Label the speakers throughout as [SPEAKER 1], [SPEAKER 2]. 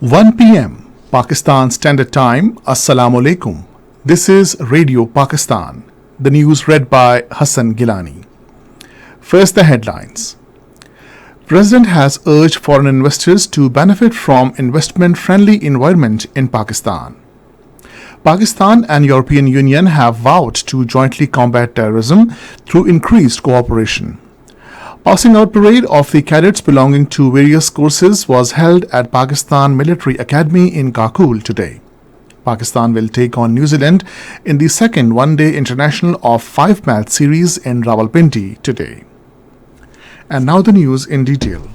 [SPEAKER 1] 1 p.m. Pakistan Standard Time. Assalamu alaikum. This is Radio Pakistan. The news read by Hassan Gilani. First, the headlines. President has urged foreign investors to benefit from investment-friendly environment in Pakistan. Pakistan and European Union have vowed to jointly combat terrorism through increased cooperation. Passing out parade of the cadets belonging to various courses was held at Pakistan Military Academy in Kabul today. Pakistan will take on New Zealand in the second one-day international of 5-match series in Rawalpindi today. And now the news in detail.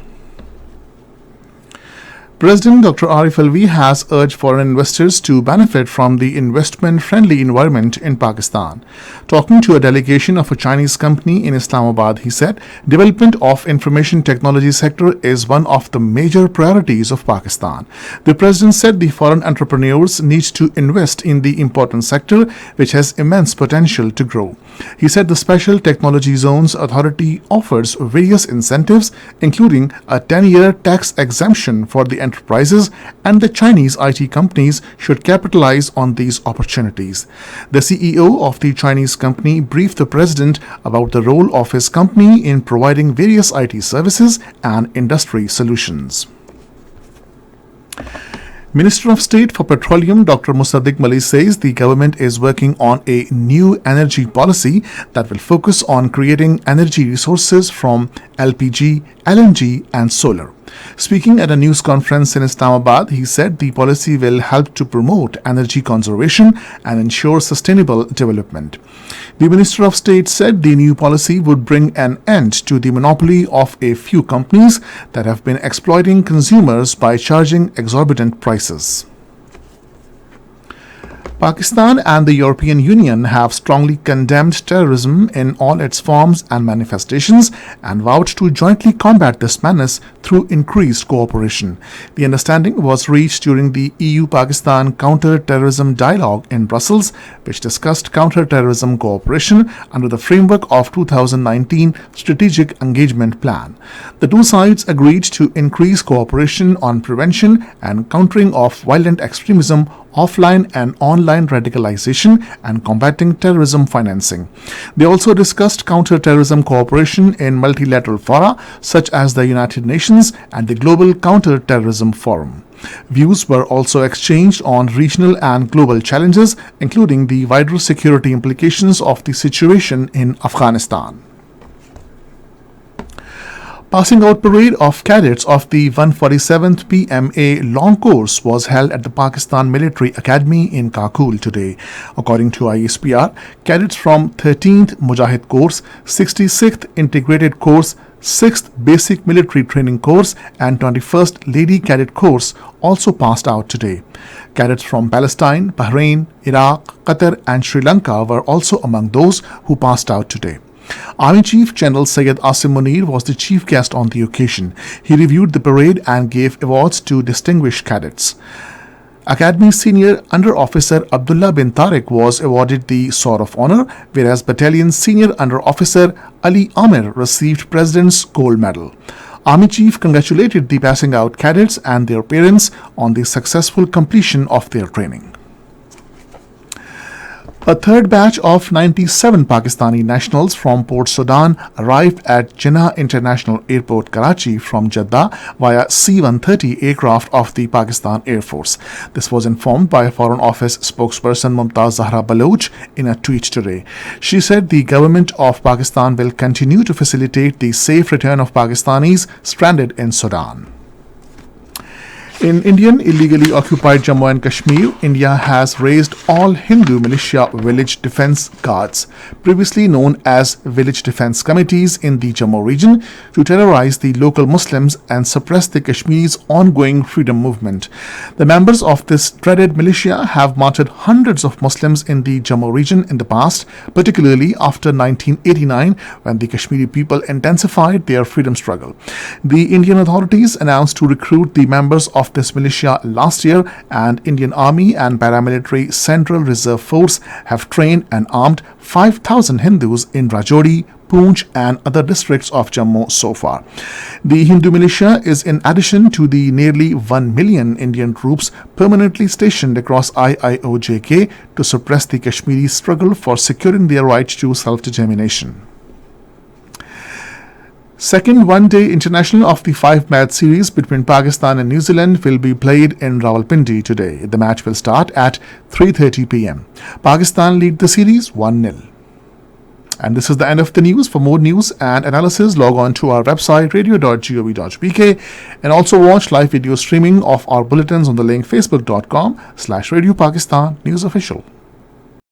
[SPEAKER 1] President Dr. Arif Alvi has urged foreign investors to benefit from the investment-friendly environment in Pakistan. Talking to a delegation of a Chinese company in Islamabad, he said, development of information technology sector is one of the major priorities of Pakistan. The president said the foreign entrepreneurs need to invest in the important sector, which has immense potential to grow. He said the Special Technology Zones Authority offers various incentives, including a 10-year tax exemption for the enterprises, and the Chinese IT companies should capitalize on these opportunities. The CEO of the Chinese company briefed the president about the role of his company in providing various IT services and industry solutions. Minister of State for Petroleum Dr. Musaddiq Mali says the government is working on a new energy policy that will focus on creating energy resources from LPG, LNG and solar. Speaking at a news conference in Islamabad, he said the policy will help to promote energy conservation and ensure sustainable development. The Minister of State said the new policy would bring an end to the monopoly of a few companies that have been exploiting consumers by charging exorbitant prices. Pakistan and the European Union have strongly condemned terrorism in all its forms and manifestations and vowed to jointly combat this menace through increased cooperation. The understanding was reached during the EU-Pakistan Counterterrorism Dialogue in Brussels, which discussed counterterrorism cooperation under the framework of 2019 Strategic Engagement Plan. The two sides agreed to increase cooperation on prevention and countering of violent extremism, offline and online radicalization, and combating terrorism financing. They also discussed counter-terrorism cooperation in multilateral fora such as the United Nations and the Global Counter-Terrorism Forum. Views were also exchanged on regional and global challenges, including the wider security implications of the situation in Afghanistan. Passing out parade of cadets of the 147th PMA Long Course was held at the Pakistan Military Academy in Kabul today. According to ISPR, cadets from 13th Mujahid Course, 66th Integrated Course, 6th Basic Military Training Course and 21st Lady Cadet Course also passed out today. Cadets from Palestine, Bahrain, Iraq, Qatar and Sri Lanka were also among those who passed out today. Army Chief General Syed Asim Munir was the chief guest on the occasion. He reviewed the parade and gave awards to distinguished cadets. Academy Senior Under Officer Abdullah bin Tariq was awarded the Sword of Honor, whereas Battalion Senior Under Officer Ali Amir received President's Gold Medal. Army Chief congratulated the passing out cadets and their parents on the successful completion of their training. A third batch of 97 Pakistani nationals from Port Sudan arrived at Jinnah International Airport, Karachi from Jeddah via C-130 aircraft of the Pakistan Air Force. This was informed by Foreign Office spokesperson Mumtaz Zahra Baloch in a tweet today. She said the government of Pakistan will continue to facilitate the safe return of Pakistanis stranded in Sudan. In Indian illegally occupied Jammu and Kashmir, India has raised all Hindu militia village defence guards, previously known as village defence committees in the Jammu region, to terrorize the local Muslims and suppress the Kashmiris' ongoing freedom movement. The members of this dreaded militia have martyred hundreds of Muslims in the Jammu region in the past, particularly after 1989 when the Kashmiri people intensified their freedom struggle. The Indian authorities announced to recruit the members of this militia last year, and Indian Army and paramilitary Central Reserve Force have trained and armed 5,000 Hindus in Rajouri, Poonch and other districts of Jammu so far. The Hindu militia is in addition to the nearly 1 million Indian troops permanently stationed across IIOJK to suppress the Kashmiri struggle for securing their right to self-determination. Second one-day international of the 5-match series between Pakistan and New Zealand will be played in Rawalpindi today. The match will start at 3:30 p.m. Pakistan lead the series 1-0. And this is the end of the news. For more news and analysis, log on to our website radio.gov.bk and also watch live video streaming of our bulletins on the link facebook.com/Radio Pakistan News Official.